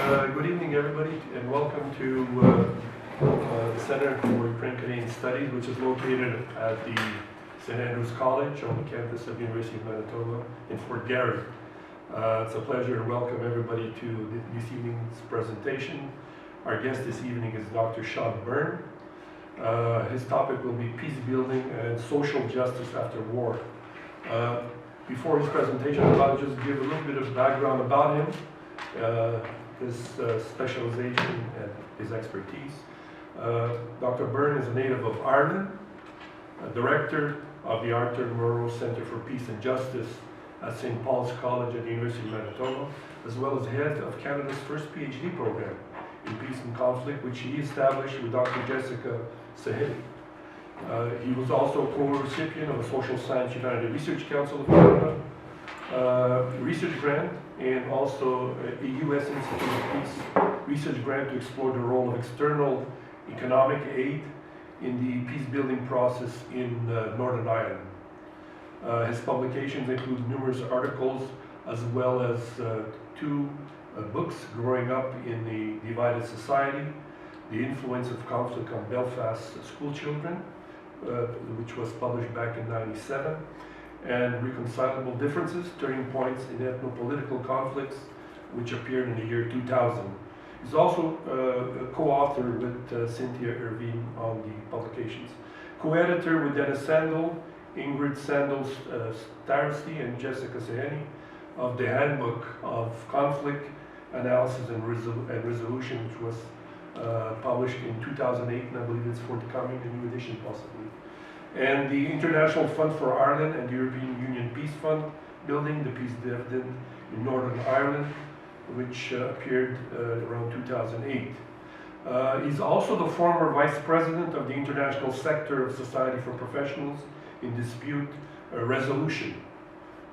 Good evening, everybody, and welcome to the Center for Ukraine-Canadian Studies, which is located at the St. Andrews College on the campus of the University of Manitoba in Fort Garry. It's a pleasure to welcome everybody to this evening's presentation. Our guest this evening is Dr. Sean Byrne. His topic will be peace building and social justice after war. Before his presentation, I thought I'd just give a little bit of background about him, his specialization and his expertise. Dr. Byrne is a native of Ireland, a director of the Arthur Murrow Center for Peace and Justice at St. Paul's College at the University of Manitoba, as well as head of Canada's first PhD program in peace and conflict, which he established with Dr. Jessica Sahini. He was also a co-recipient of a Social Science United Research Council of Canada research grant, and also a U.S. Institute of Peace research grant to explore the role of external economic aid in the peace-building process in Northern Ireland. His publications include numerous articles as well as two books, Growing Up in the Divided Society, The Influence of Conflict on Belfast School Children, which was published back in '97, and Reconcilable Differences, Turning Points in Ethno-Political Conflicts, which appeared in the year 2000. He's also a co-author with Cynthia Irvine on the publications. Co-editor with Dennis Sandel, Ingrid Sandel Starosty, and Jessica Sahini of the Handbook of Conflict Analysis and Resolution, which was published in 2008, and I believe it's forthcoming, a new edition possibly. And the International Fund for Ireland and the European Union Peace Fund Building, the Peace Dividend in Northern Ireland, which appeared around 2008. He's also the former Vice President of the International Sector of Society for Professionals in Dispute Resolution.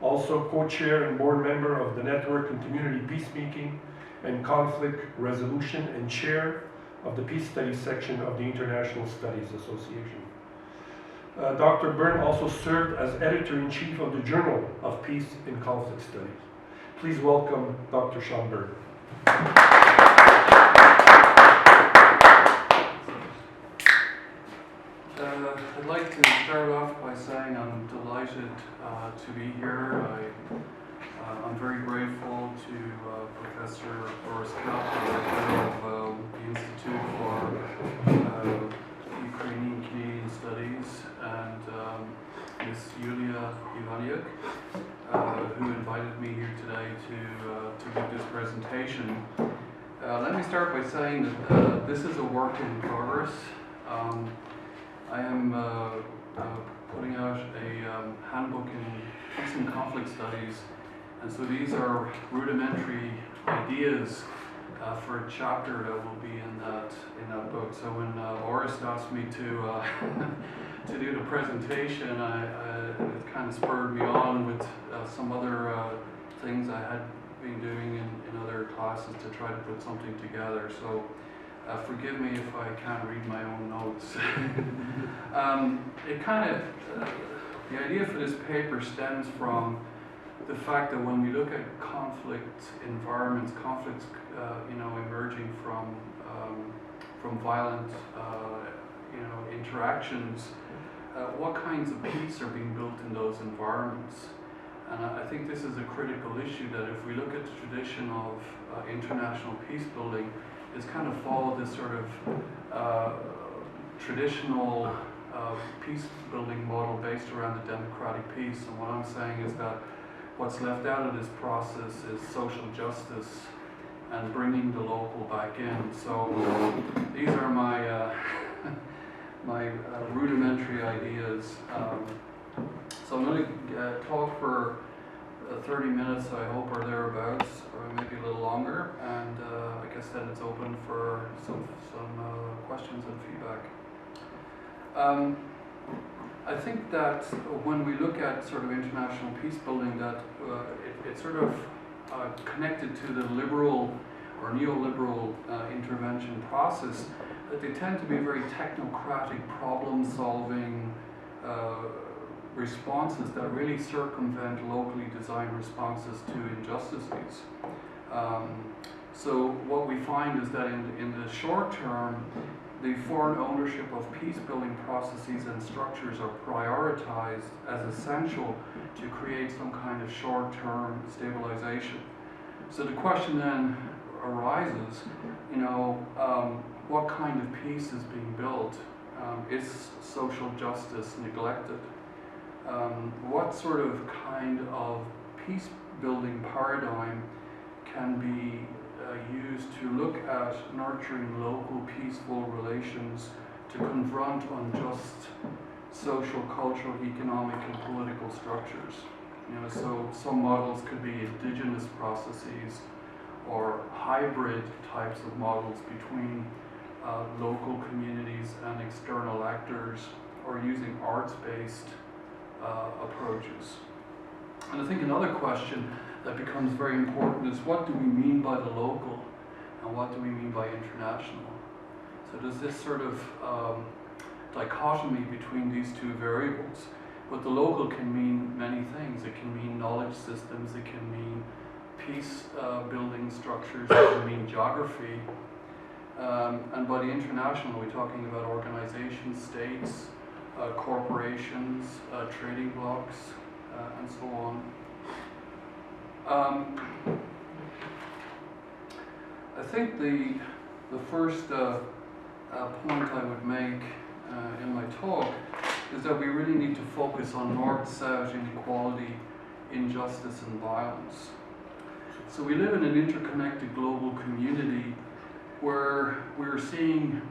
Also co-chair and board member of the Network on Community Peacemaking and Conflict Resolution, and chair of the Peace Studies section of the International Studies Association. Dr. Byrne also served as editor-in-chief of the Journal of Peace and Conflict Studies. Please welcome Dr. Sean Byrne. I'd like to start off by saying I'm delighted to be here. I'm very grateful to Professor Boris Kapp, of the Institute for Ukrainian Canadian Studies, and Ms. Yulia Ivaniuk, who invited me here today to give this presentation. Let me start by saying that this is a work in progress. I am putting out a handbook in peace and conflict studies, and so these are rudimentary ideas for a chapter that will be in that book. So when Boris asked me to do the presentation, it kind of spurred me on with some other things I had been doing in other classes to try to put something together. So forgive me if I can't read my own notes. The idea for this paper stems from the fact that when we look at conflict environments, conflicts, emerging from violent, interactions, what kinds of peace are being built in those environments? And I think this is a critical issue, that if we look at the tradition of international peace building, it's kind of followed this sort of traditional peace building model based around the democratic peace. And what I'm saying is that what's left out of this process is social justice and bringing the local back in. So these are my my rudimentary ideas. So I'm going to talk for 30 minutes, I hope, or thereabouts, or maybe a little longer, and I guess then it's open for some questions and feedback. I think that when we look at sort of international peace building, that it's sort of connected to the liberal or neoliberal intervention process, that they tend to be very technocratic, problem-solving responses that really circumvent locally designed responses to injustices. So what we find is that in the short term, the foreign ownership of peace-building processes and structures are prioritized as essential to create some kind of short-term stabilization. So the question then arises, what kind of peace is being built? Is social justice neglected? What sort of kind of peace-building paradigm can be used to look at nurturing local peaceful relations to confront unjust social, cultural, economic, and political structures? So some models could be indigenous processes or hybrid types of models between local communities and external actors, or using arts-based approaches. And I think another question that becomes very important is, what do we mean by the local and what do we mean by international? So there's this sort of dichotomy between these two variables. But the local can mean many things. It can mean knowledge systems, it can mean peace building structures, it can mean geography. And by the international, we're talking about organizations, states, corporations, trading blocs, and so on. I think the first point I would make in my talk is that we really need to focus on north-south inequality, injustice, and violence. So we live in an interconnected global community where we're seeing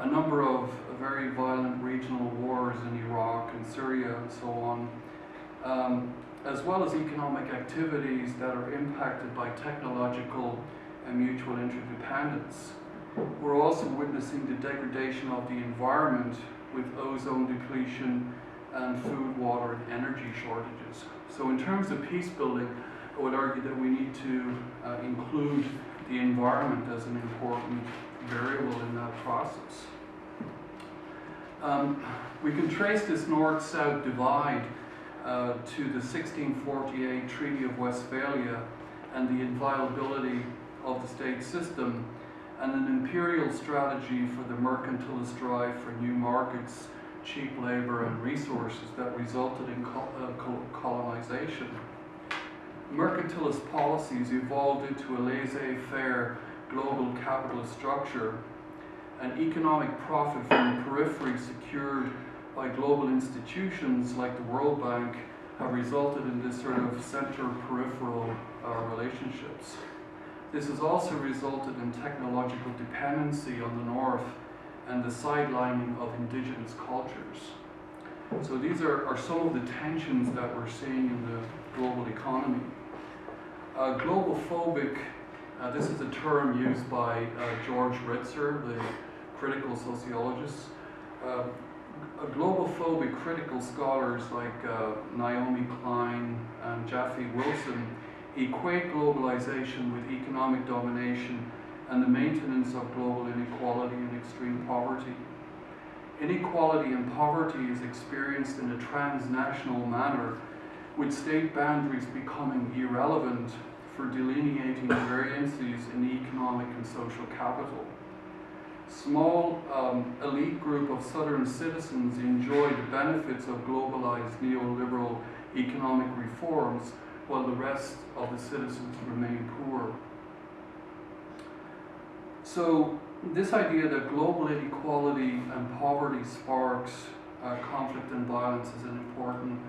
a number of very violent regional wars in Iraq and Syria and so on, as well as economic activities that are impacted by technological and mutual interdependence. We're also witnessing the degradation of the environment with ozone depletion and food, water, and energy shortages. So in terms of peace building, I would argue that we need to include the environment as an important variable in that process. We can trace this north-south divide to the 1648 Treaty of Westphalia and the inviolability of the state system, and an imperial strategy for the mercantilist drive for new markets, cheap labor, and resources that resulted in colonization. Mercantilist policies evolved into a laissez-faire global capitalist structure, and economic profit from the periphery secured by global institutions like the World Bank have resulted in this sort of center-peripheral relationships. This has also resulted in technological dependency on the north and the sidelining of indigenous cultures. So these are some of the tensions that we're seeing in the global economy. Globophobic, this is a term used by George Ritzer, the critical sociologist. Globophobic critical scholars like Naomi Klein and Jaffe Wilson equate globalization with economic domination and the maintenance of global inequality and extreme poverty. Inequality and poverty is experienced in a transnational manner, with state boundaries becoming irrelevant for delineating variances in economic and social capital. Small elite group of southern citizens enjoy the benefits of globalized neoliberal economic reforms, while the rest of the citizens remain poor. So this idea that global inequality and poverty sparks conflict and violence is an important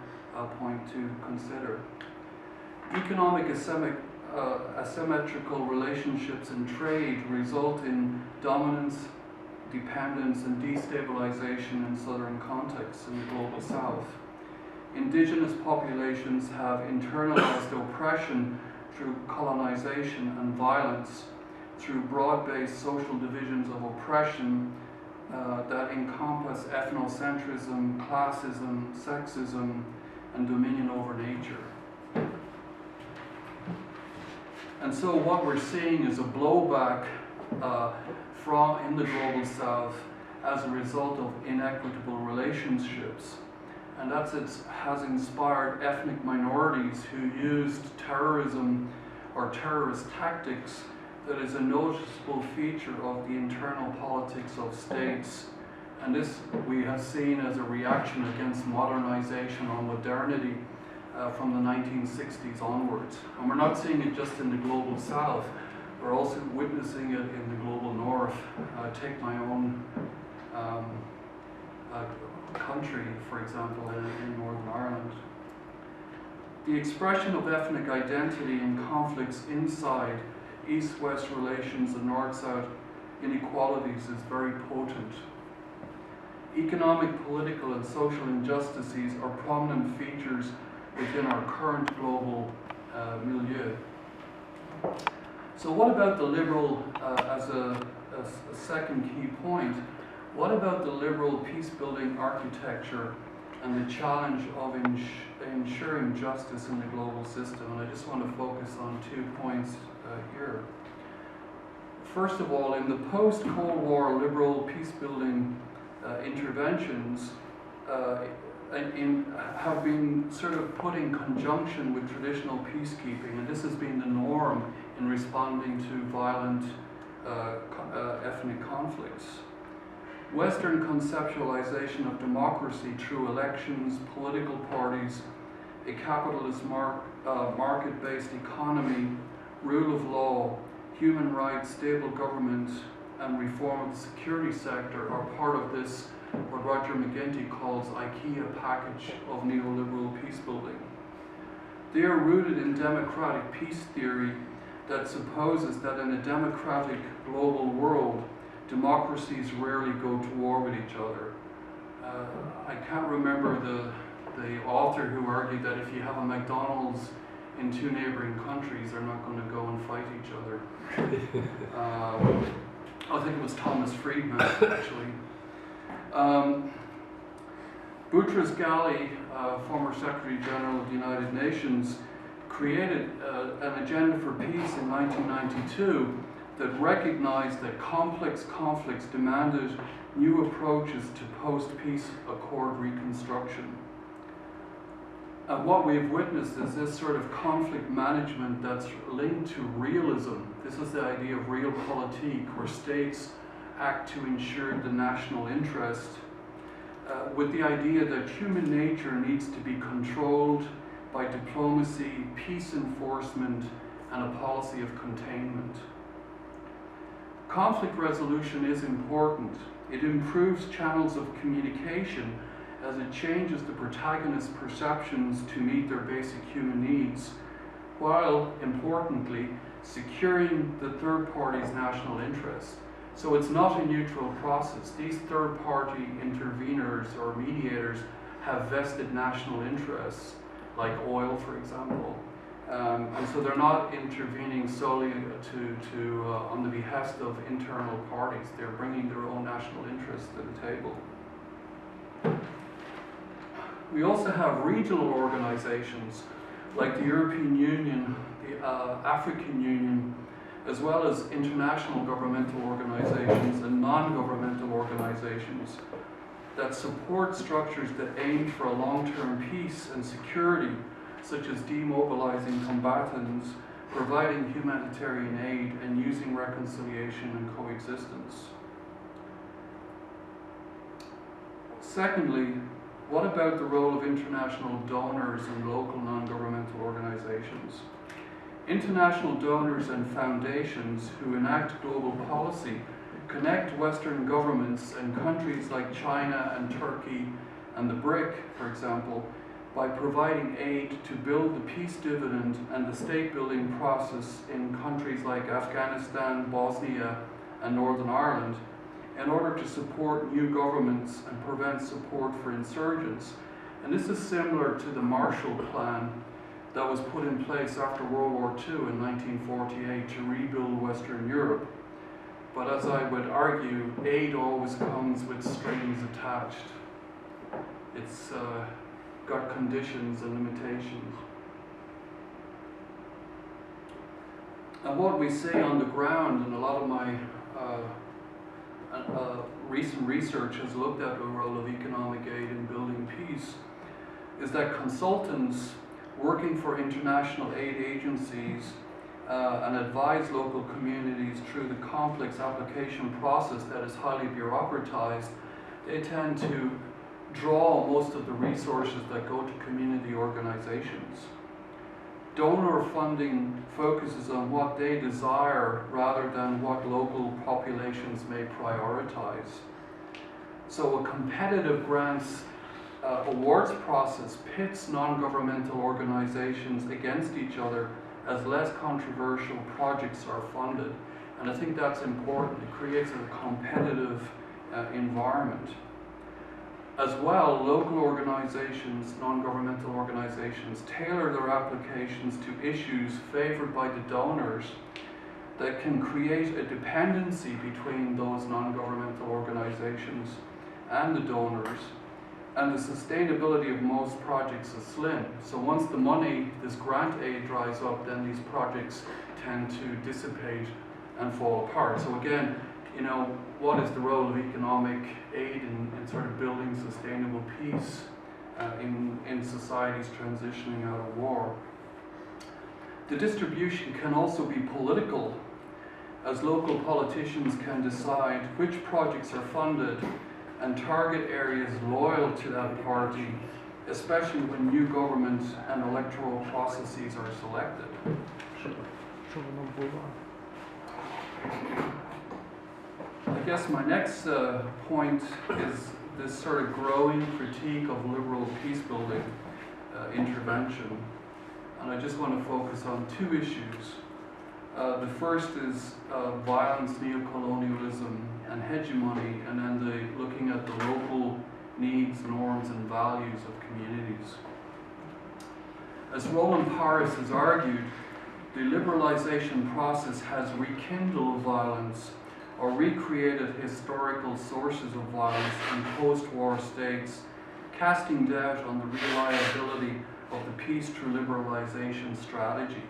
point to consider. Economic asymmetrical relationships and trade result in dominance, dependence, and destabilization in southern contexts in the global south. Indigenous populations have internalized oppression through colonization and violence, through broad-based social divisions of oppression that encompass ethnocentrism, classism, sexism, and dominion over nature. And so what we're seeing is a blowback in the global south as a result of inequitable relationships. And has inspired ethnic minorities who used terrorism or terrorist tactics that is a noticeable feature of the internal politics of states, and this we have seen as a reaction against modernization or modernity from the 1960s onwards. And we're not seeing it just in the global south, we're also witnessing it in the global north. Take my own country, for example, in Northern Ireland. The expression of ethnic identity and conflicts inside East-West relations and North-South inequalities is very potent. Economic, political, and social injustices are prominent features within our current global milieu. So what about the liberal, as a second key point, what about the liberal peace-building architecture and the challenge of ensuring justice in the global system? And I just want to focus on 2 points here. First of all, in the post-Cold War liberal peace-building interventions have been sort of put in conjunction with traditional peacekeeping, and this has been the norm in responding to violent ethnic conflicts. Western conceptualization of democracy through elections, political parties, a capitalist market-based economy, rule of law, human rights, stable government, and reform of the security sector are part of this, what Roger McGinty calls IKEA package of neoliberal peacebuilding. They are rooted in democratic peace theory that supposes that in a democratic global world, democracies rarely go to war with each other. I can't remember the author who argued that if you have a McDonald's in 2 neighboring countries, they're not going to go and fight each other. I think it was Thomas Friedman, actually. Boutros Ghali, former Secretary General of the United Nations, created an agenda for peace in 1992 that recognized that complex conflicts demanded new approaches to post-peace accord reconstruction. And what we've witnessed is this sort of conflict management that's linked to realism. This is the idea of realpolitik, where states act to ensure the national interest, with the idea that human nature needs to be controlled by diplomacy, peace enforcement, and a policy of containment. Conflict resolution is important. It improves channels of communication as it changes the protagonist's perceptions to meet their basic human needs, while, importantly, securing the third party's national interest. So it's not a neutral process. These third-party interveners or mediators have vested national interests, like oil, for example. And so they're not intervening solely on the behest of internal parties. They're bringing their own national interests to the table. We also have regional organizations like the European Union, the African Union, as well as international governmental organizations and non-governmental organizations that support structures that aim for a long-term peace and security, such as demobilizing combatants, providing humanitarian aid, and using reconciliation and coexistence. Secondly, what about the role of international donors and local non-governmental organizations? International donors and foundations who enact global policy connect Western governments and countries like China and Turkey and the BRIC, for example, by providing aid to build the peace dividend and the state-building process in countries like Afghanistan, Bosnia, and Northern Ireland, in order to support new governments and prevent support for insurgents. And this is similar to the Marshall Plan that was put in place after World War II in 1948 to rebuild Western Europe. But as I would argue, aid always comes with strings attached. It's got conditions and limitations. And what we see on the ground, and a lot of my recent research has looked at the role of economic aid in building peace, is that consultants working for international aid agencies and advise local communities through the complex application process that is highly bureaucratized, they tend to draw most of the resources that go to community organizations. Donor funding focuses on what they desire rather than what local populations may prioritize. So a competitive grants awards process pits non-governmental organizations against each other as less controversial projects are funded. And I think that's important. It creates a competitive environment. As well, local organizations, non-governmental organizations, tailor their applications to issues favored by the donors that can create a dependency between those non-governmental organizations and the donors. And the sustainability of most projects is slim. So once the money, this grant aid dries up, then these projects tend to dissipate and fall apart. So again, you know, what is the role of economic aid in sort of building sustainable peace in societies transitioning out of war? The distribution can also be political, as local politicians can decide which projects are funded and target areas loyal to that party, especially when new government and electoral processes are selected. I guess my next point is this sort of growing critique of liberal peacebuilding intervention. And I just want to focus on two issues. The first is violence, neocolonialism, and hegemony, and then looking at the local needs, norms, and values of communities. As Roland Paris has argued, the liberalization process has rekindled violence or recreated historical sources of violence in post-war states, casting doubt on the reliability of the peace through liberalization strategy.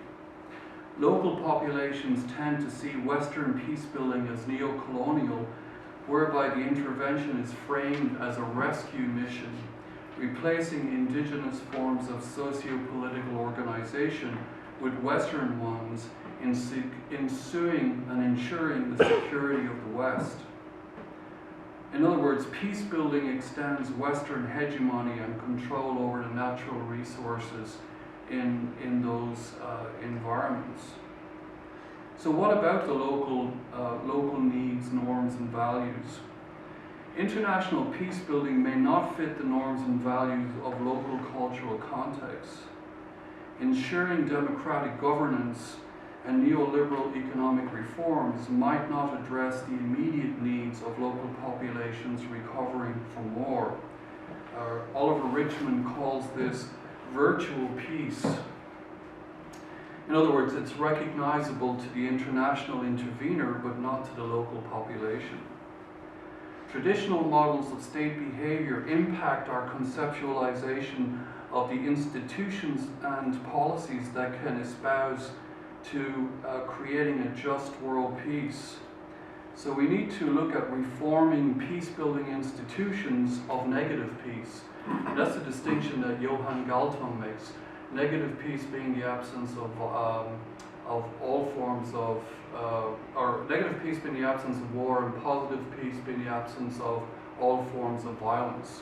Local populations tend to see Western peacebuilding as neo-colonial, whereby the intervention is framed as a rescue mission, replacing indigenous forms of socio-political organization with Western ones, ensuing and ensuring the security of the West. In other words, peacebuilding extends Western hegemony and control over the natural resources in those environments. So what about the local needs, norms, and values? International peacebuilding may not fit the norms and values of local cultural contexts. Ensuring democratic governance and neoliberal economic reforms might not address the immediate needs of local populations recovering from war. Oliver Richmond calls this virtual peace. In other words, it's recognizable to the international intervener, but not to the local population. Traditional models of state behavior impact our conceptualization of the institutions and policies that can espouse to creating a just world peace. So we need to look at reforming peace-building institutions of negative peace. That's the distinction that Johan Galtung makes. Negative peace being the absence of all forms of, or negative peace being the absence of war, and positive peace being the absence of all forms of violence.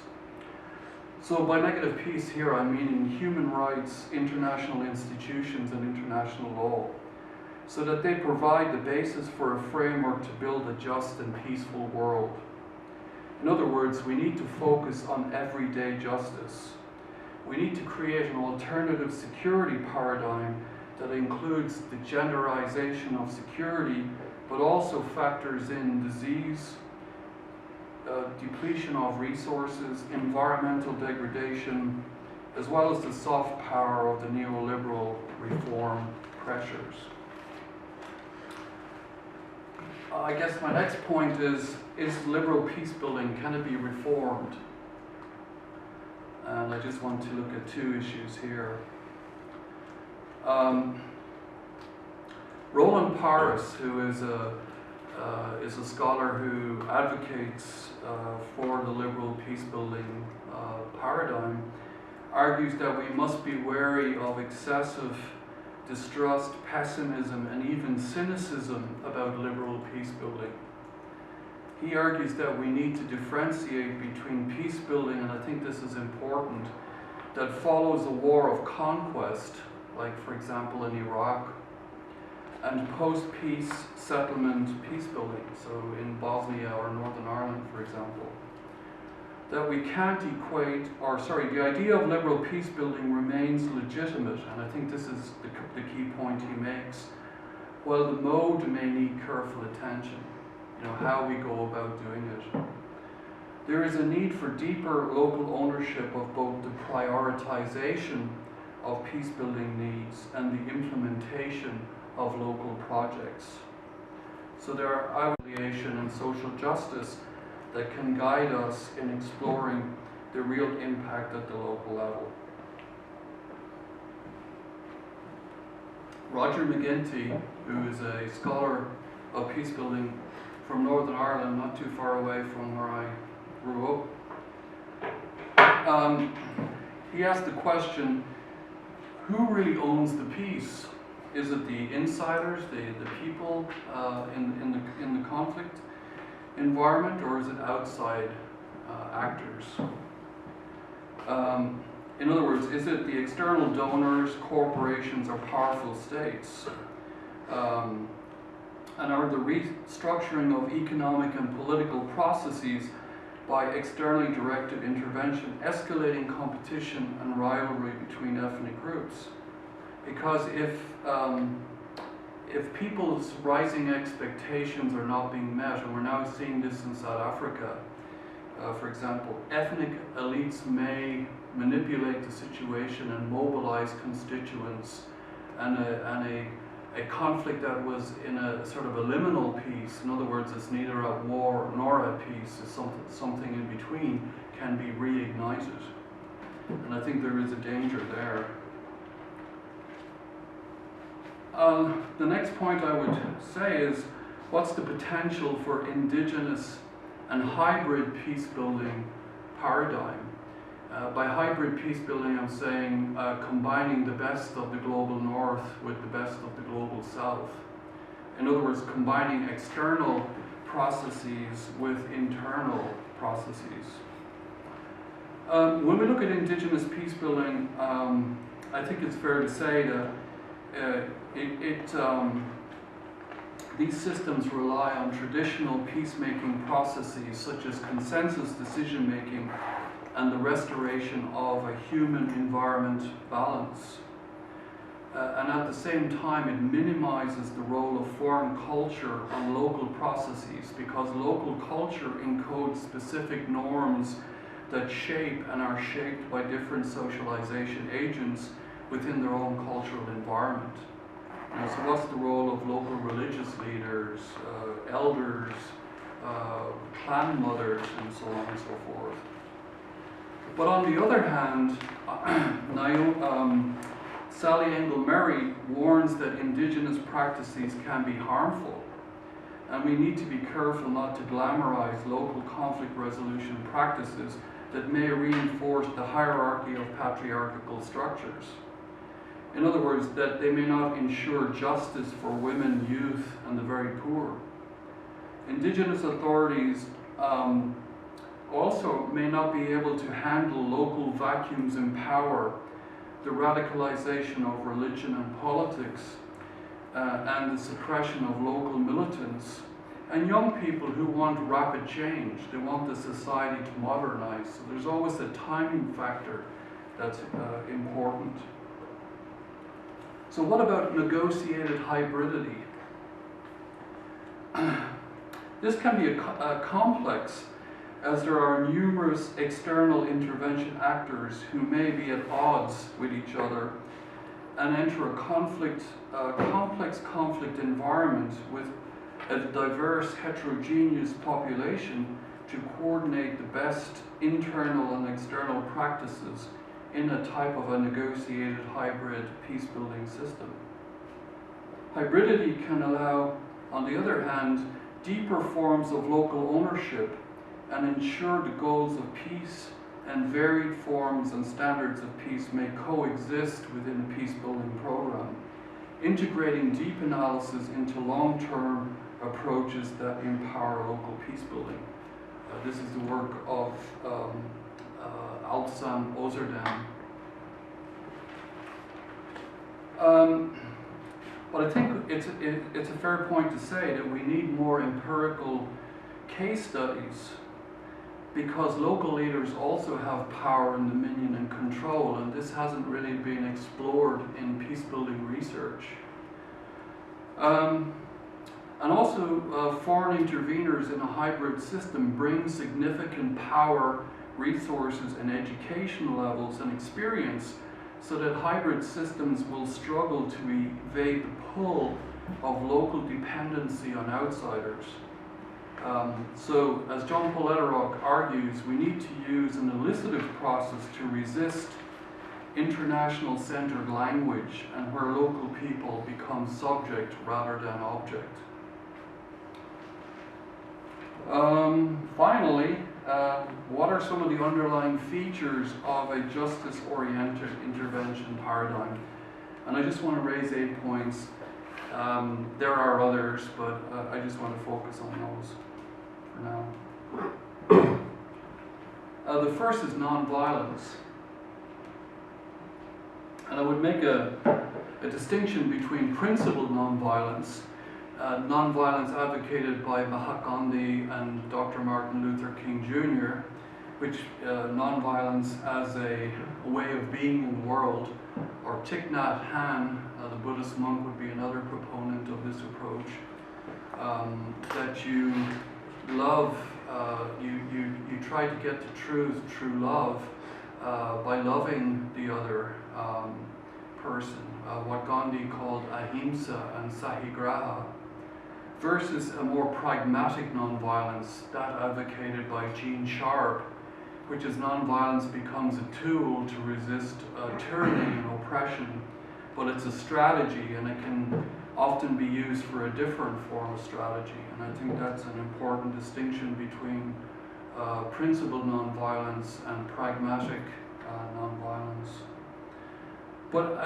So by negative peace here, I mean in human rights, international institutions, and international law, so that they provide the basis for a framework to build a just and peaceful world. In other words, we need to focus on everyday justice. We need to create an alternative security paradigm that includes the genderization of security, but also factors in disease, depletion of resources, environmental degradation, as well as the soft power of the neoliberal reform pressures. I guess my next point is liberal peacebuilding, can it be reformed? And I just want to look at two issues here. Roland Paris, who is a scholar who advocates for the liberal peacebuilding paradigm, argues that we must be wary of excessive distrust, pessimism, and even cynicism about liberal peace building. He argues that we need to differentiate between peace building, and I think this is important, that follows a war of conquest, like for example in Iraq, and post-peace settlement peace building, so in Bosnia or Northern Ireland, for example. That we can't equate, the idea of liberal peace building remains legitimate, and I think this is the key point he makes, while the mode may need careful attention, how we go about doing it. There is a need for deeper local ownership of both the prioritization of peace building needs and the implementation of local projects. So there are reconciliation and social justice that can guide us in exploring the real impact at the local level. Roger McGinty, who is a scholar of peace building from Northern Ireland, not too far away from where I grew up, he asked the question, who really owns the peace? Is it the insiders, the people in the conflict environment, or is it outside actors? In other words, is it the external donors, corporations, or powerful states? And are the restructuring of economic and political processes by externally directed intervention escalating competition and rivalry between ethnic groups? Because if people's rising expectations are not being met, and we're now seeing this in South Africa, for example, ethnic elites may manipulate the situation and mobilize constituents, and a conflict that was in a sort of a liminal peace, in other words, it's neither at war nor at peace, it's something in between, can be reignited. And I think there is a danger there. The next point I would say is, what's the potential for indigenous and hybrid peace building paradigm? By hybrid peace building, I'm saying combining the best of the global north with the best of the global south. In other words, combining external processes with internal processes. When we look at indigenous peace building, I think it's fair to say that these systems rely on traditional peacemaking processes such as consensus decision-making and the restoration of a human-environment balance. And at the same time, it minimizes the role of foreign culture on local processes, because local culture encodes specific norms that shape and are shaped by different socialization agents within their own cultural environment. So what's the role of local religious leaders, elders, clan mothers, and so on and so forth? But on the other hand, Sally Engel-Merry warns that indigenous practices can be harmful, and we need to be careful not to glamorize local conflict resolution practices that may reinforce the hierarchy of patriarchal structures. In other words, that they may not ensure justice for women, youth, and the very poor. Indigenous authorities also may not be able to handle local vacuums in power, the radicalization of religion and politics, and the suppression of local militants, and young people who want rapid change. They want the society to modernize. So there's always a timing factor that's important. So what about negotiated hybridity? This can be a complex, as there are numerous external intervention actors who may be at odds with each other and enter a complex conflict environment with a diverse, heterogeneous population to coordinate the best internal and external practices in a type of a negotiated hybrid peace-building system. Hybridity can allow, on the other hand, deeper forms of local ownership and ensure the goals of peace and varied forms and standards of peace may coexist within a peace-building program. integrating deep analysis into long-term approaches that empower local peace building. This is the work of Altsam Ozerdam. But I think it's a fair point to say that we need more empirical case studies, because local leaders also have power and dominion and control, and this hasn't really been explored in peace-building research. And also, foreign interveners in a hybrid system bring significant power, resources, and educational levels and experience, so that hybrid systems will struggle to evade the pull of local dependency on outsiders. So, as John Paul Lederach argues, we need to use an elicitive process to resist international-centered language, and where local people become subject rather than object. Finally, what are some of the underlying features of a justice-oriented intervention paradigm? And I just want to raise 8 points. There are others, but I just want to focus on those for now. The first is nonviolence. And I would make a distinction between principled nonviolence, nonviolence advocated by Mahatma Gandhi and Dr. Martin Luther King Jr., which nonviolence as a way of being in the world, or Thich Nhat Hanh, the Buddhist monk, would be another proponent of this approach, that you love, you try to get to truth through love, by loving the other person, what Gandhi called ahimsa and sahigraha, versus a more pragmatic nonviolence, that advocated by Gene Sharp, which is nonviolence becomes a tool to resist tyranny and oppression, but it's a strategy, and it can often be used for a different form of strategy. And I think that's an important distinction between principled nonviolence and pragmatic nonviolence. But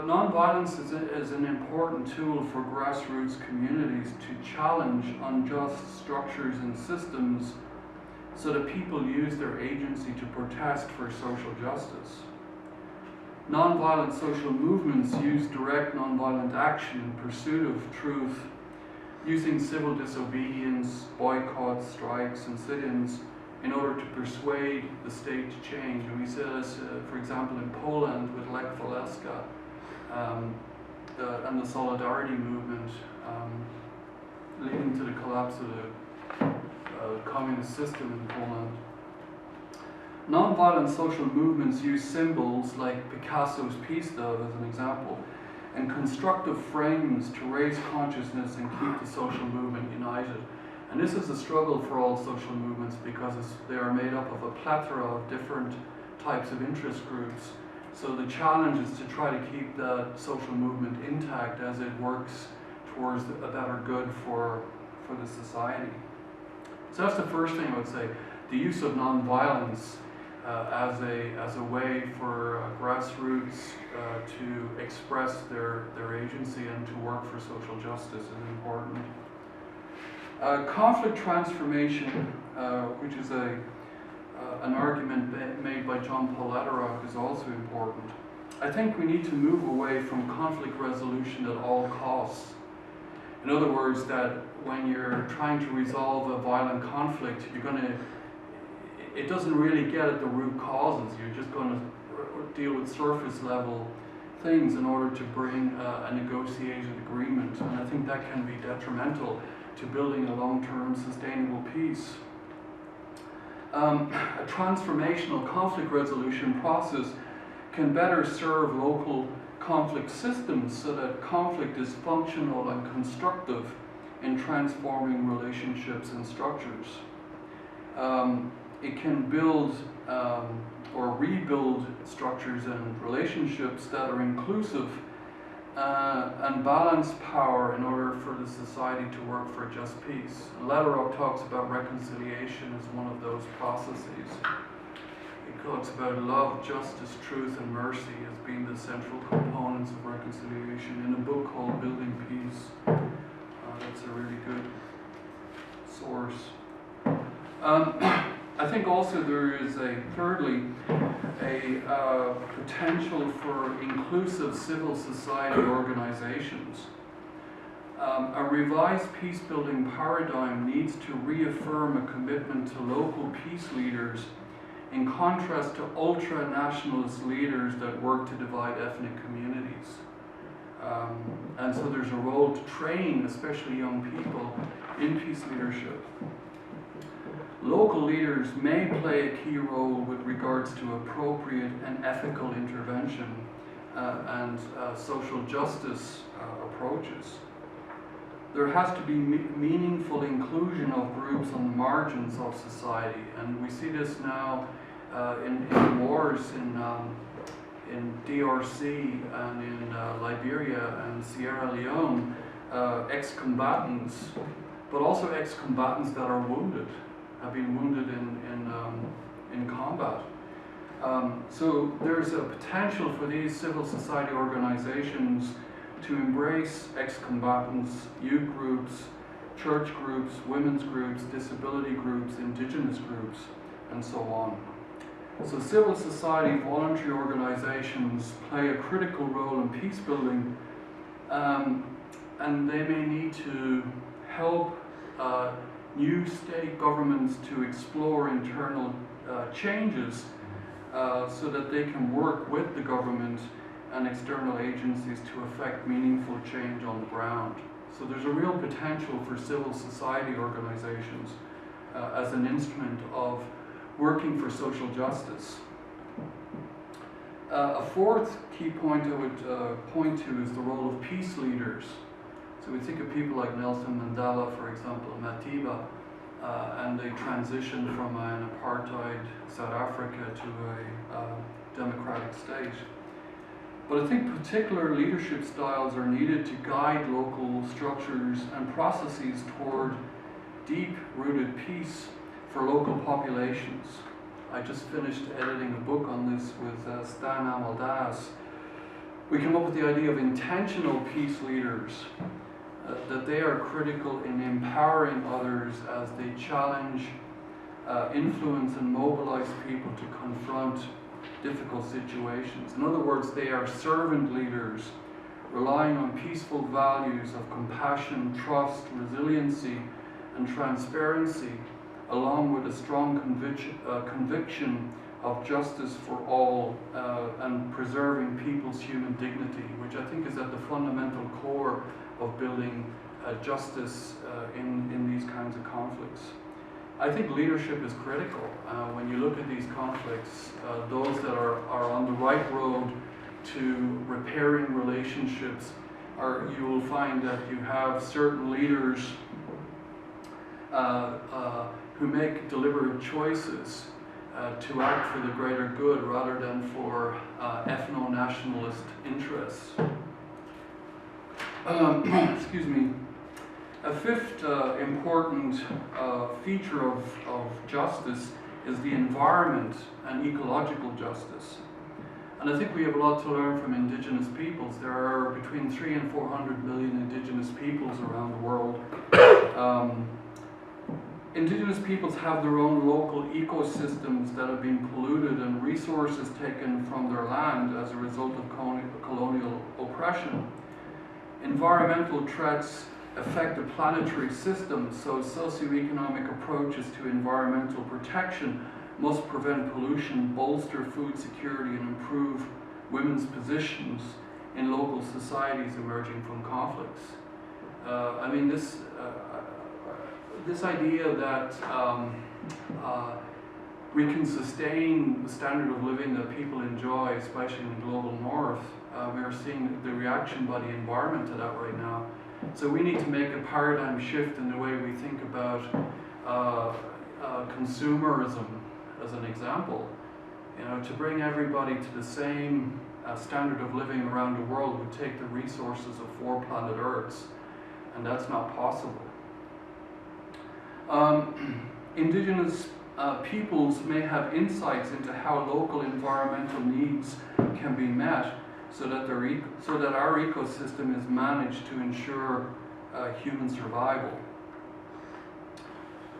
nonviolence is an important tool for grassroots communities to challenge unjust structures and systems, so that people use their agency to protest for social justice. Nonviolent social movements use direct nonviolent action in pursuit of truth, using civil disobedience, boycotts, strikes, and sit-ins in order to persuade the state to change. And we see this, for example, in Poland with Lech Walesa and the Solidarity movement, leading to the collapse of the communist system in Poland. Nonviolent social movements use symbols like Picasso's Peace Dove as an example, and constructive frames to raise consciousness and keep the social movement united. And this is a struggle for all social movements, because they are made up of a plethora of different types of interest groups. So the challenge is to try to keep the social movement intact as it works towards a better good for the society. So that's the first thing I would say. The use of nonviolence as a way for grassroots to express their agency and to work for social justice is important. Conflict transformation, which is an argument made by John Paul Lederach, is also important. I think we need to move away from conflict resolution at all costs. In other words, that when you're trying to resolve a violent conflict, it doesn't really get at the root causes. You're just going to deal with surface level things in order to bring a negotiated agreement. And I think that can be detrimental to building a long-term sustainable peace. A transformational conflict resolution process can better serve local conflict systems, so that conflict is functional and constructive in transforming relationships and structures. It can build or rebuild structures and relationships that are inclusive and balance power in order for the society to work for just peace. Lederach talks about reconciliation as one of those processes. talks about love, justice, truth, and mercy as being the central components of reconciliation in a book called Building Peace. That's a really good source. I think also there is thirdly, a potential for inclusive civil society organizations. A revised peace-building paradigm needs to reaffirm a commitment to local peace leaders in contrast to ultra-nationalist leaders that work to divide ethnic communities. And so there's a role to train, especially young people, in peace leadership. Local leaders may play a key role with regards to appropriate and ethical intervention and social justice approaches. There has to be meaningful inclusion of groups on the margins of society, and we see this now in wars in DRC and in Liberia and Sierra Leone, ex-combatants, but also ex-combatants that are wounded, have been wounded in combat. So there's a potential for these civil society organizations to embrace ex-combatants, youth groups, church groups, women's groups, disability groups, indigenous groups, and so on. So civil society voluntary organizations play a critical role in peace building, and they may need to help new state governments to explore internal changes so that they can work with the government and external agencies to effect meaningful change on the ground. So there's a real potential for civil society organizations as an instrument of working for social justice. A fourth key point I would point to is the role of peace leaders. So we think of people like Nelson Mandela, for example, Matiba, and they transitioned from an apartheid South Africa to a democratic state. But I think particular leadership styles are needed to guide local structures and processes toward deep-rooted peace for local populations. I just finished editing a book on this with Stan Amaldas. We came up with the idea of intentional peace leaders, that they are critical in empowering others as they challenge, influence, and mobilize people to confront difficult situations. In other words, they are servant leaders relying on peaceful values of compassion, trust, resiliency, and transparency, along with a strong conviction of justice for all and preserving people's human dignity, which I think is at the fundamental core of building justice in these kinds of conflicts. I think leadership is critical. When you look at these conflicts, those that are on the right road to repairing relationships, you will find that you have certain leaders who make deliberate choices to act for the greater good rather than for ethno-nationalist interests. Excuse me. A fifth important feature of justice is the environment and ecological justice. And I think we have a lot to learn from Indigenous peoples. There are between 300 and 400 million Indigenous peoples around the world. Indigenous peoples have their own local ecosystems that have been polluted and resources taken from their land as a result of colonial oppression. Environmental threats affect the planetary system, so socioeconomic approaches to environmental protection must prevent pollution, bolster food security, and improve women's positions in local societies emerging from conflicts. I mean, this idea that we can sustain the standard of living that people enjoy, especially in the global north, we are seeing the reaction by the environment to that right now. So we need to make a paradigm shift in the way we think about consumerism, as an example. You know, to bring everybody to the same standard of living around the world would take the resources of 4 planet Earths, and that's not possible. Indigenous peoples may have insights into how local environmental needs can be met so that our ecosystem is managed to ensure human survival.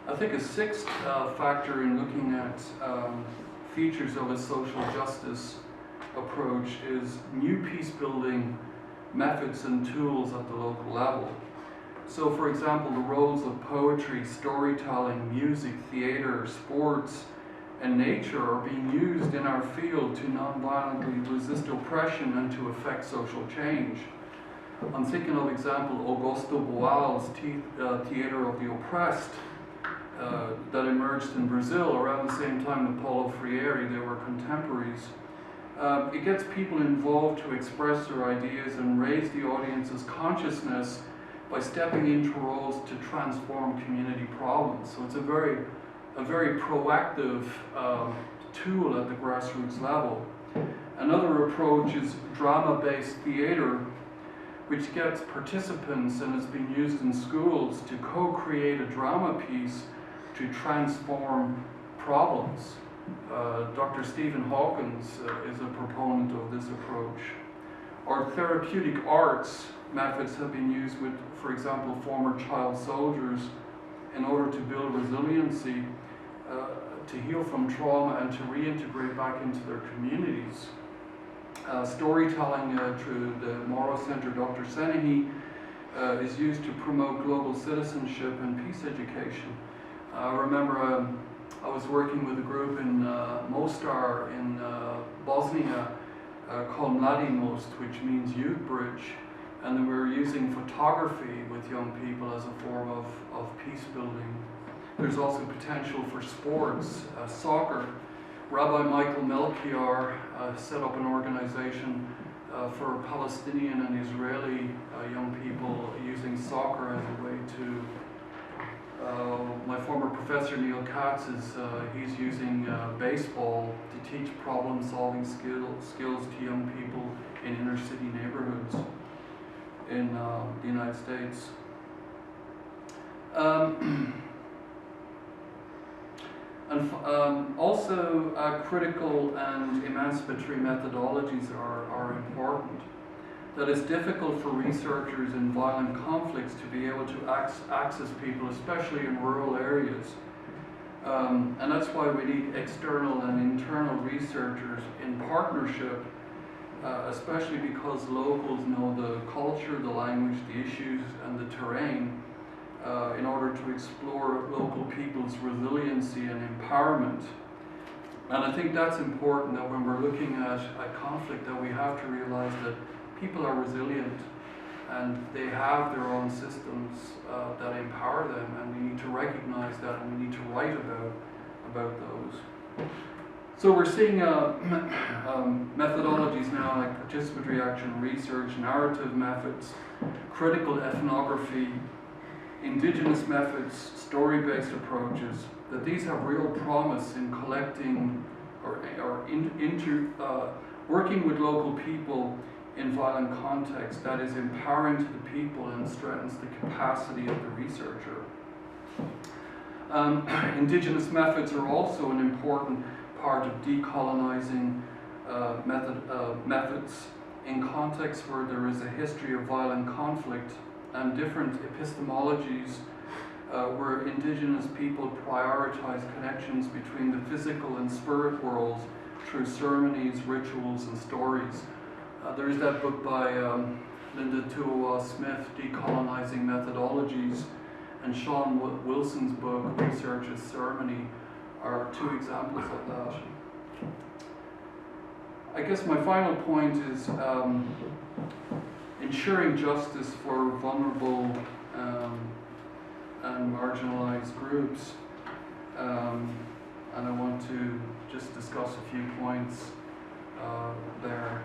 I think a sixth factor in looking at features of a social justice approach is new peace-building methods and tools at the local level. So, for example, the roles of poetry, storytelling, music, theatre, sports, and nature are being used in our field to non-violently resist oppression and to effect social change. I'm thinking of example Augusto Boal's Theatre of the Oppressed that emerged in Brazil around the same time that Paulo Freire. They were contemporaries. It gets people involved to express their ideas and raise the audience's consciousness by stepping into roles to transform community problems. So it's a very proactive tool at the grassroots level. Another approach is drama-based theatre, which gets participants and has been used in schools to co-create a drama piece to transform problems. Dr. Stephen Hawkins is a proponent of this approach. Or therapeutic arts methods have been used with, for example, former child soldiers in order to build resiliency, to heal from trauma and to reintegrate back into their communities. Storytelling through the Morrow Centre, Dr. Senehi, is used to promote global citizenship and peace education. I remember I was working with a group in Mostar in Bosnia called Mladi Most, which means youth bridge, and we were using photography with young people as a form of peace building. There's also potential for sports, soccer. Rabbi Michael Melchior set up an organization for Palestinian and Israeli young people using soccer as a way to. My former professor Neil Katz he's using baseball to teach problem-solving skills to young people in inner-city neighborhoods in the United States. Also, critical and emancipatory methodologies are important. That it's difficult for researchers in violent conflicts to be able to access people, especially in rural areas. And that's why we need external and internal researchers in partnership, especially because locals know the culture, the language, the issues, and the terrain in order to explore local people's resiliency and empowerment. And I think that's important, that when we're looking at conflict, that we have to realize that people are resilient and they have their own systems that empower them, and we need to recognize that and we need to write about those. So we're seeing methodologies now like participatory action research, narrative methods, critical ethnography, indigenous methods, story-based approaches, that these have real promise in collecting or working with local people in violent context that is empowering to the people and strengthens the capacity of the researcher. Indigenous methods are also an important part of decolonizing methods in contexts where there is a history of violent conflict and different epistemologies where Indigenous people prioritize connections between the physical and spirit worlds through ceremonies, rituals, and stories. There is that book by Linda Tuawa Smith, Decolonizing Methodologies, and Sean Wilson's book, Research as Ceremony, are two examples of that. I guess my final point is ensuring justice for vulnerable and marginalized groups. And I want to just discuss a few points there.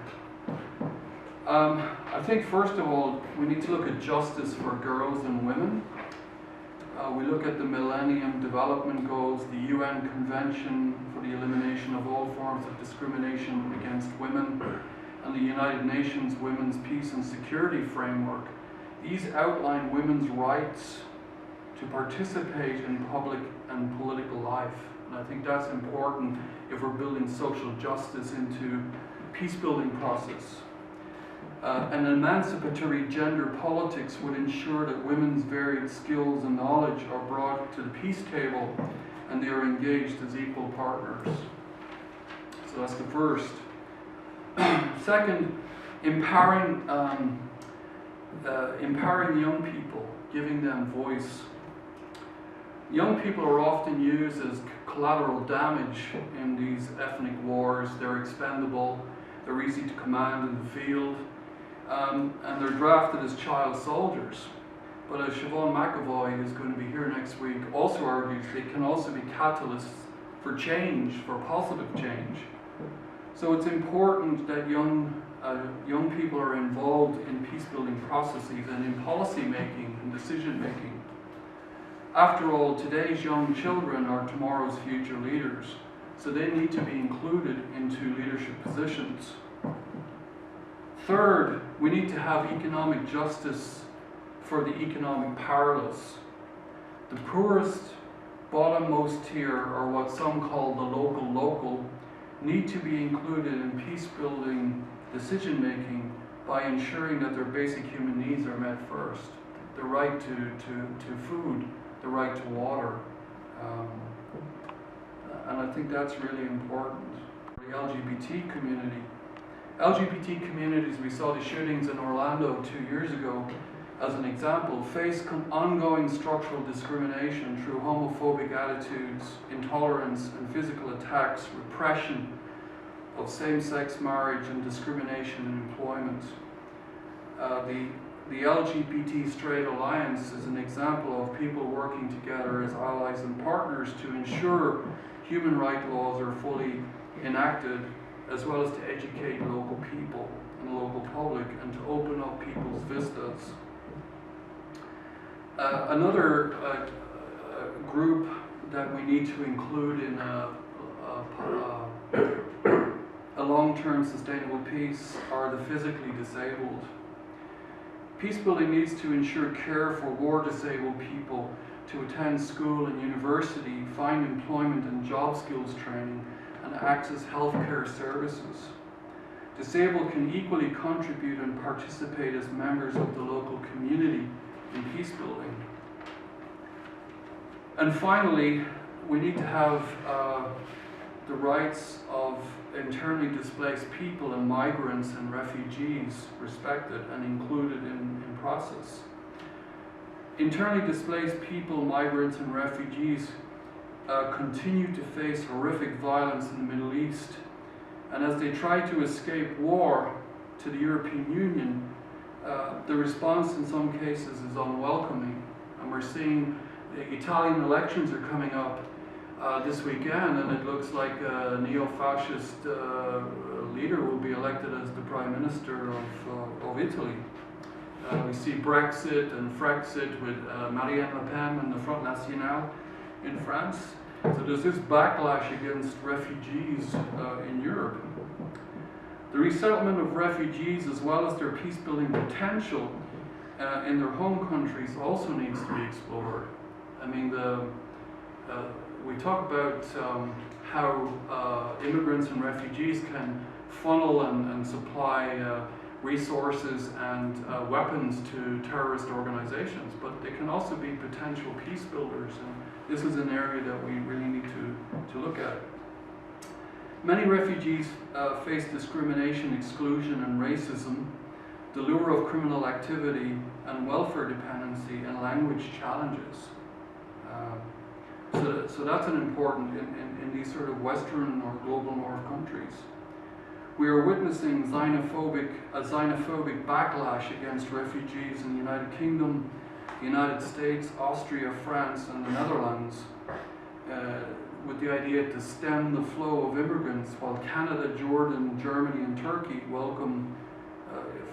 I think first of all, we need to look at justice for girls and women. We look at the Millennium Development Goals, the UN Convention for the Elimination of All Forms of Discrimination Against Women, and the United Nations Women's Peace and Security Framework. These outline women's rights to participate in public and political life. And I think that's important if we're building social justice into peace-building process. An emancipatory gender politics would ensure that women's varied skills and knowledge are brought to the peace table and they are engaged as equal partners. So that's the first. Second, empowering young people, giving them voice. Young people are often used as collateral damage in these ethnic wars. They're expendable, they're easy to command in the field, and they're drafted as child soldiers. But as Siobhan McAvoy, who's going to be here next week, also argues, they can also be catalysts for change, for positive change. So it's important that young people are involved in peace-building processes and in policy making and decision making. After all, today's young children are tomorrow's future leaders, so they need to be included into leadership positions. Third, we need to have economic justice for the economic powerless. The poorest, bottommost tier, or what some call the local, need to be included in peace-building decision-making by ensuring that their basic human needs are met first. The right to food, the right to water. And I think that's really important. The LGBT community. LGBT communities, we saw the shootings in Orlando 2 years ago as an example, face ongoing structural discrimination through homophobic attitudes, intolerance and physical attacks, repression of same-sex marriage and discrimination in employment. The LGBT Straight Alliance is an example of people working together as allies and partners to ensure human rights laws are fully enacted, as well as to educate local people and the local public and to open up people's vistas. Another group that we need to include in a long-term sustainable peace are the physically disabled. Peacebuilding needs to ensure care for war-disabled people to attend school and university, find employment and job skills training, and access healthcare services. Disabled can equally contribute and participate as members of the local community in peacebuilding. And finally, we need to have the rights of internally displaced people and migrants and refugees respected and included in process. Internally displaced people, migrants and refugees continue to face horrific violence in the Middle East, and as they try to escape war to the European Union, the response in some cases is unwelcoming, and we're seeing the Italian elections are coming up this weekend, and it looks like a neo-fascist leader will be elected as the Prime Minister of Italy. We see Brexit and Frexit with Marine Le Pen and the Front National in France. So there's this backlash against refugees in Europe. The resettlement of refugees, as well as their peace-building potential in their home countries, also needs to be explored. I mean, we talk about how immigrants and refugees can funnel and supply resources and weapons to terrorist organizations, but they can also be potential peace builders, and this is an area that we really need to look at. Many refugees face discrimination, exclusion and racism, the lure of criminal activity and welfare dependency and language challenges. So that's an important in these sort of Western or global North countries. We are witnessing a xenophobic backlash against refugees in the United Kingdom, the United States, Austria, France, and the Netherlands, with the idea to stem the flow of immigrants, while Canada, Jordan, Germany, and Turkey welcome,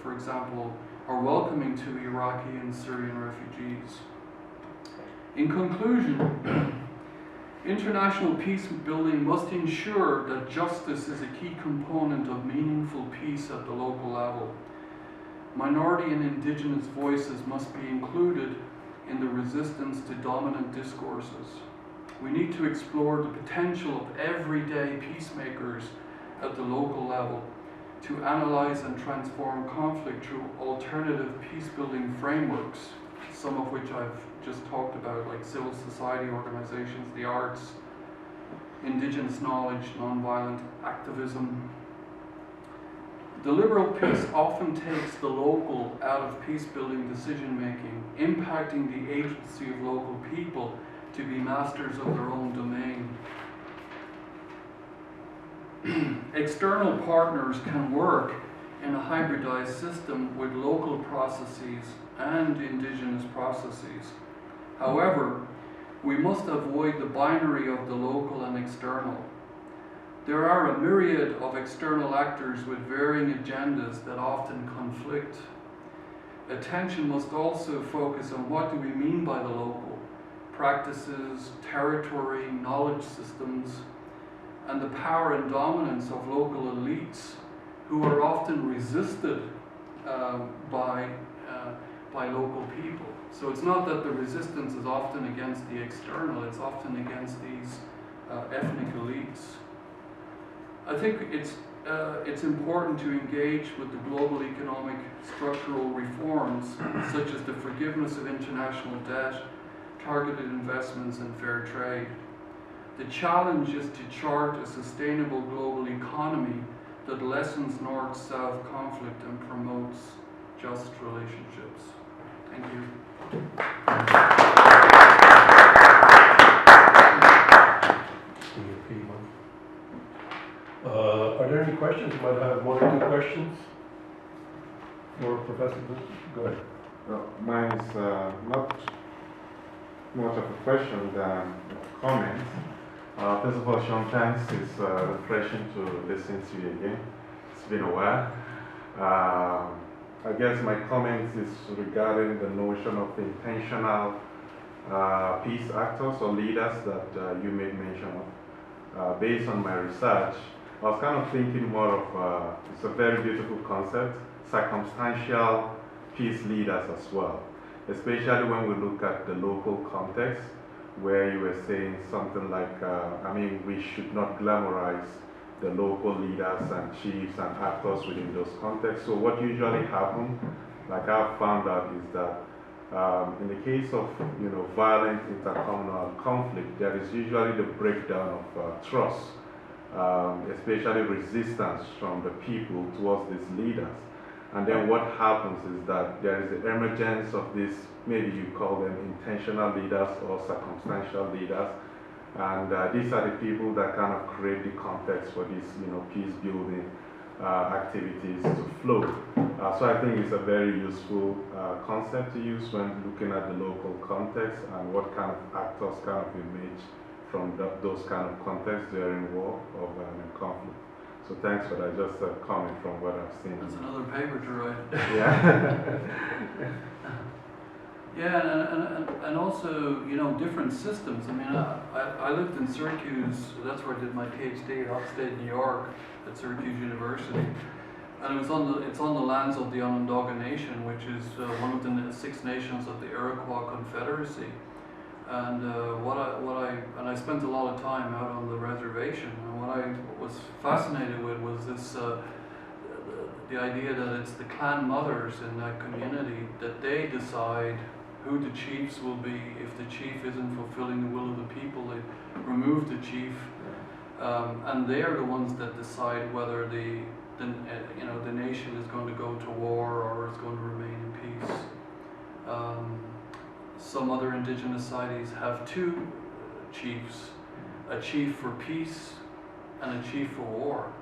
for example, are welcoming to Iraqi and Syrian refugees. In conclusion, international peace building must ensure that justice is a key component of meaningful peace at the local level. Minority and Indigenous voices must be included in the resistance to dominant discourses. We need to explore the potential of everyday peacemakers at the local level to analyze and transform conflict through alternative peace-building frameworks, some of which I've just talked about, like civil society organizations, the arts, indigenous knowledge, nonviolent activism. Deliberate peace often takes the local out of peace-building decision-making, impacting the agency of local people to be masters of their own domain. External partners can work in a hybridized system with local processes and indigenous processes. However, we must avoid the binary of the local and external. There are a myriad of external actors with varying agendas that often conflict. Attention must also focus on what do we mean by the local, practices, territory, knowledge systems, and the power and dominance of local elites who are often resisted by local people. So it's not that the resistance is often against the external, it's often against these ethnic elites. I think it's important to engage with the global economic structural reforms, such as the forgiveness of international debt, targeted investments, and fair trade. The challenge is to chart a sustainable global economy that lessens North-South conflict and promotes just relationships. Thank you. Are there any questions? You might have one or two questions for Professor Byrne. Go ahead. Well, mine is not much of a question than a comment. First of all, Sean, thanks. It's refreshing to listen to you again. It's been a while. I guess my comment is regarding the notion of intentional peace actors or leaders that you made mention of. Based on my research, I was kind of thinking more of, it's a very beautiful concept, circumstantial peace leaders as well, especially when we look at the local context, where you were saying something like, we should not glamorize the local leaders and chiefs and actors within those contexts. So what usually happens, like I've found out, is that in the case of violent intercommunal conflict, there is usually the breakdown of trust, especially resistance from the people towards these leaders. And then what happens is that there is the emergence of these, maybe you call them intentional leaders or circumstantial leaders, and these are the people that kind of create the context for these peace building activities to flow. So I think it's a very useful concept to use when looking at the local context and what kind of actors kind of emerge from those kind of contexts during war or violent conflict. So thanks for that, just a comment from what I've seen. That's another paper to write. Yeah. Yeah, and also, different systems. I mean, I lived in Syracuse, that's where I did my PhD at upstate New York at Syracuse University. And it's on the lands of the Onondaga Nation, which is one of the 6 nations of the Iroquois Confederacy. And I spent a lot of time out on the reservation. And what I was fascinated with was this, the idea that it's the clan mothers in that community that they decide who the chiefs will be. If the chief isn't fulfilling the will of the people, they remove the chief, and they are the ones that decide whether the nation is going to go to war or is going to remain in peace. Some other indigenous societies have 2 chiefs, a chief for peace and a chief for war.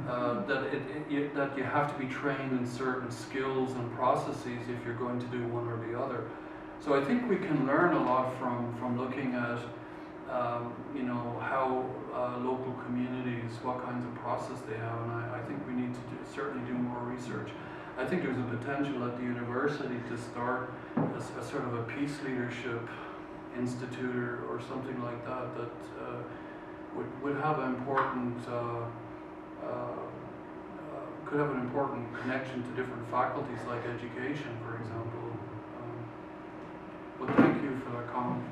That you have to be trained in certain skills and processes if you're going to do one or the other. So I think we can learn a lot from looking at how local communities, what kinds of process they have, and I think we need to certainly do more research. I think there's a potential at the university to start a sort of a peace leadership institute or something like that would have an important could have an important connection to different faculties like education, for example. But thank you for that comment.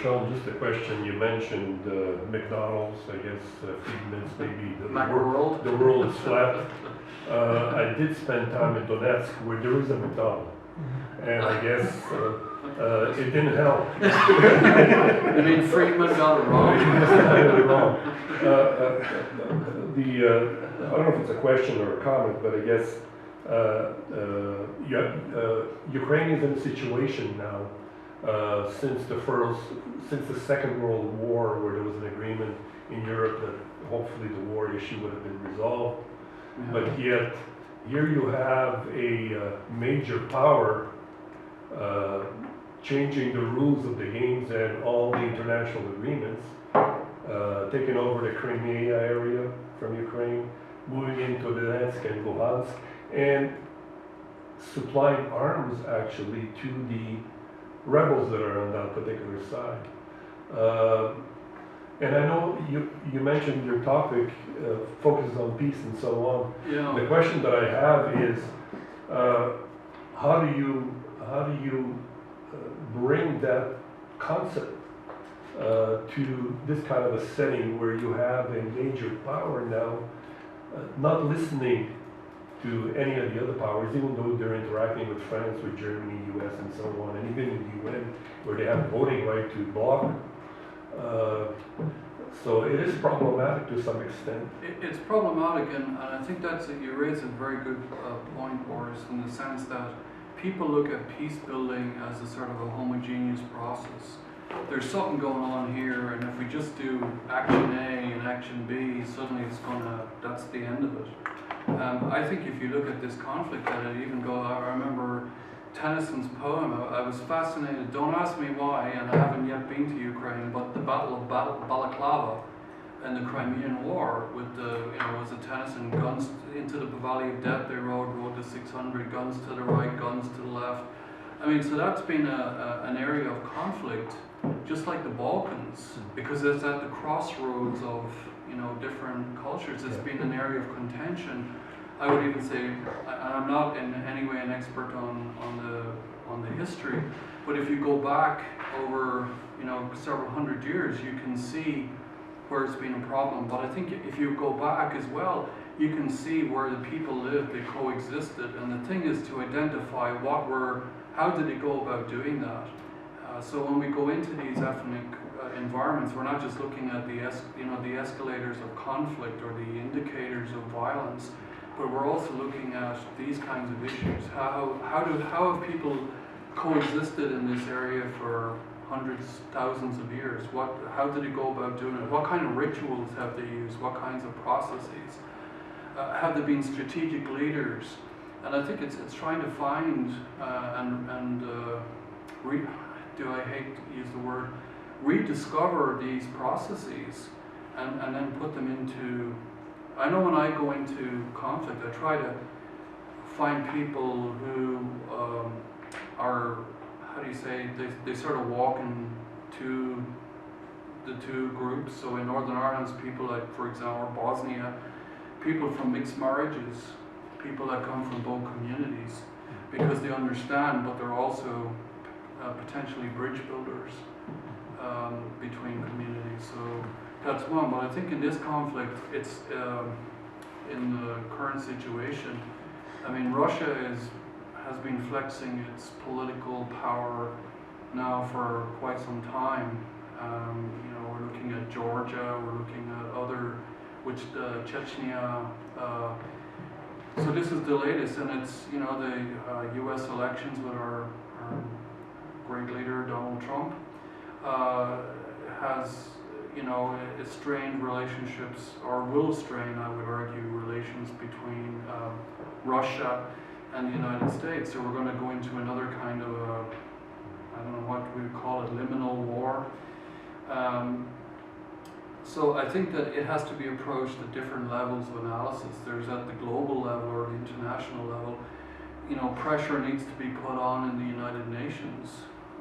Sean, just a question. You mentioned McDonald's. I guess a few minutes maybe. Macworld? The world is flat. I did spend time in Donetsk where there is a McDonald's. And I guess it didn't help. You mean Friedman got it wrong? Wrong. I don't know if it's a question or a comment, but I guess Ukraine is in a situation now since the Second World War, where there was an agreement in Europe that hopefully the war issue would have been resolved. Yeah. But yet, here you have a major power changing the rules of the games and all the international agreements, taking over the Crimea area from Ukraine, moving into Donetsk and Luhansk, and supplying arms actually to the rebels that are on that particular side. And I know you mentioned your topic focuses on peace and so on. Yeah. The question that I have is, how do you bring that concept to this kind of a setting where you have a major power now not listening to any of the other powers, even though they're interacting with France, with Germany, US, and so on, and even in the UN, where they have voting right to block. So it is problematic to some extent. It's problematic, and I think you raise a very good point, Boris, in the sense that people look at peace building as a sort of a homogeneous process. There's something going on here, and if we just do action A and action B, suddenly that's the end of it. I think if you look at this conflict, that it even I remember Tennyson's poem. I was fascinated. Don't ask me why, and I haven't yet been to Ukraine, but the Battle of Balaclava and the Crimean War with was it Tennyson, guns into the Valley of Death they rode the 600, guns to the right, guns to the left. I mean, so that's been an area of conflict, just like the Balkans, because it's at the crossroads of different cultures. It's been an area of contention. I would even say, and I'm not in any way an expert on the history, but if you go back over several hundred years, you can see where it's been a problem. But I think if you go back as well, you can see where the people lived, they coexisted, and the thing is to identify how did they go about doing that. So when we go into these ethnic environments, we're not just looking at the escalators of conflict or the indicators of violence, but we're also looking at these kinds of issues. How have people coexisted in this area for hundreds, thousands of years? How did they go about doing it? What kind of rituals have they used? What kinds of processes? Have there been strategic leaders? And I think it's trying to find I hate to use the word, rediscover these processes and then put them into. I know when I go into conflict, I try to find people who are, how do you say, they sort of walk into the two groups. So in Northern Ireland, people like, for example, Bosnia, people from mixed marriages, people that come from both communities, because they understand, but they're also potentially bridge builders between communities. So that's one. But I think in this conflict, it's in the current situation. I mean, Russia has been flexing its political power now for quite some time. We're looking at Georgia, we're looking at other, Chechnya. So this is the latest, and it's the U.S. elections with our great leader Donald Trump has strained relationships, or will strain, I would argue, relations between Russia and the United States. So we're going to go into another kind of I don't know what we would call it, liminal war. So I think that it has to be approached at different levels of analysis. There's at the global level or the international level. Pressure needs to be put on in the United Nations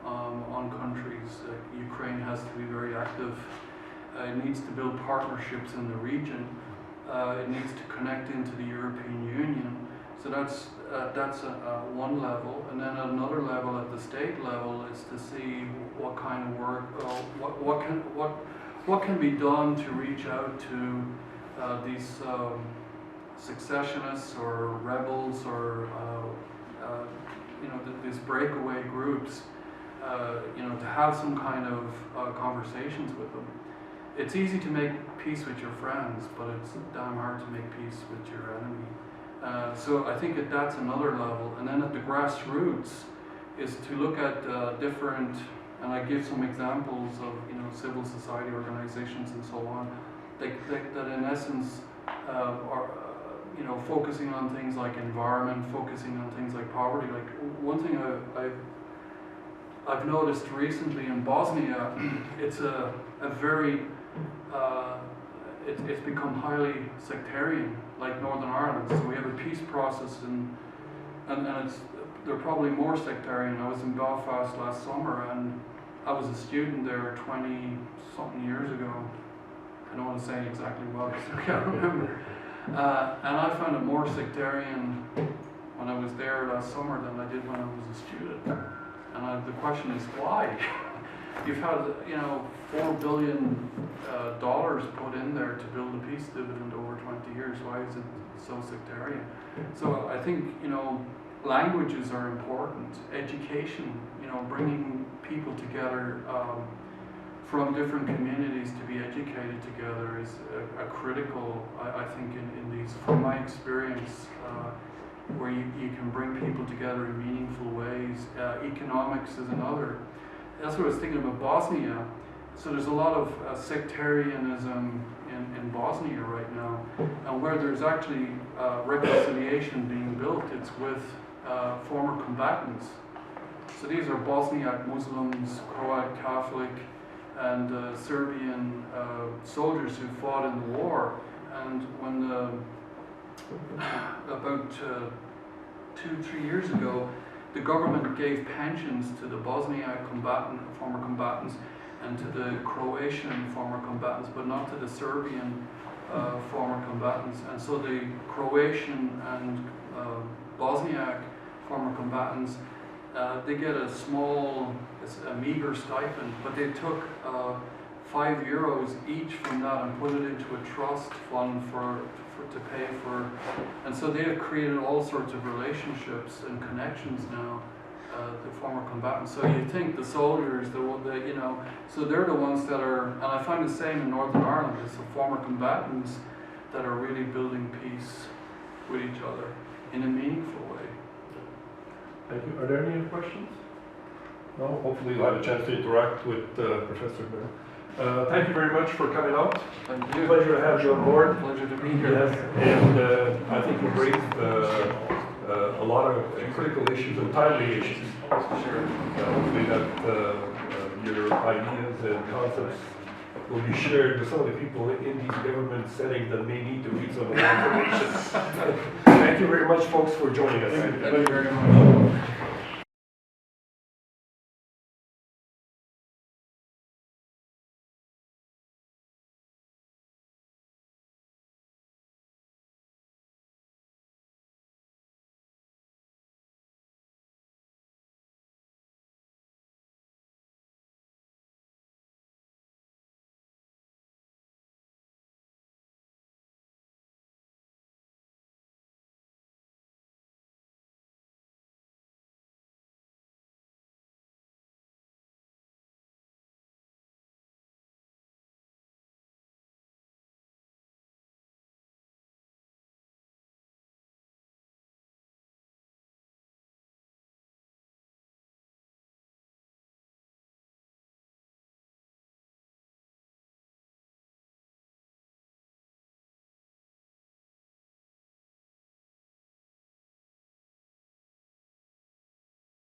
on countries. Ukraine has to be very active. It needs to build partnerships in the region. It needs to connect into the European Union. So that's one level, and then at another level at the state level is to see what kind of work, what can be done to reach out to these successionists or rebels or these breakaway groups, to have some kind of conversations with them. It's easy to make peace with your friends, but it's damn hard to make peace with your enemy. So I think that's another level. And then at the grassroots is to look at different, and I give some examples of civil society organizations and so on, that in essence are focusing on things like environment, focusing on things like poverty. Like one thing I've noticed recently in Bosnia, it's a very it's become highly sectarian, like Northern Ireland. So we have a peace process, and they're probably more sectarian. I was in Belfast last summer, and I was a student there 20-something years ago. I don't want to say exactly what, because I can't remember. And I found it more sectarian when I was there last summer than I did when I was a student. And the question is why? You've had $4 billion put in there to build a peace dividend over 20 years. Why is it so sectarian? So I think languages are important. Education, bringing people together from different communities to be educated together is a critical, I think, in these, from my experience, where you can bring people together in meaningful ways. Economics is another. That's what I was thinking about Bosnia. So there's a lot of sectarianism in Bosnia right now, and where there's actually reconciliation being built, it's with former combatants. So these are Bosniak Muslims, Croat Catholic, and Serbian soldiers who fought in the war. And when about 2-3 years ago, the government gave pensions to the Bosniak former combatants and to the Croatian former combatants, but not to the Serbian former combatants. And so the Croatian and Bosniak former combatants, they get a meager stipend, but they took €5 each from that and put it into a trust fund to pay for, and so they have created all sorts of relationships and connections now, the former combatants. So you think the soldiers, so they're the ones that are, and I find the same in Northern Ireland, it's the former combatants that are really building peace with each other in a meaningful way. Thank you. Are there any other questions? No? Hopefully you'll have a chance to interact with Professor Byrne. Thank you very much for coming out. Thank you. Pleasure to have you on board. Pleasure to be here. Yes, and I think you've raised a lot of critical issues and timely issues. Sure. Hopefully that your ideas and concepts will be shared with some of the people in these government settings that may need to read some of the information. Thank you very much, folks, for joining us. Thank you very much.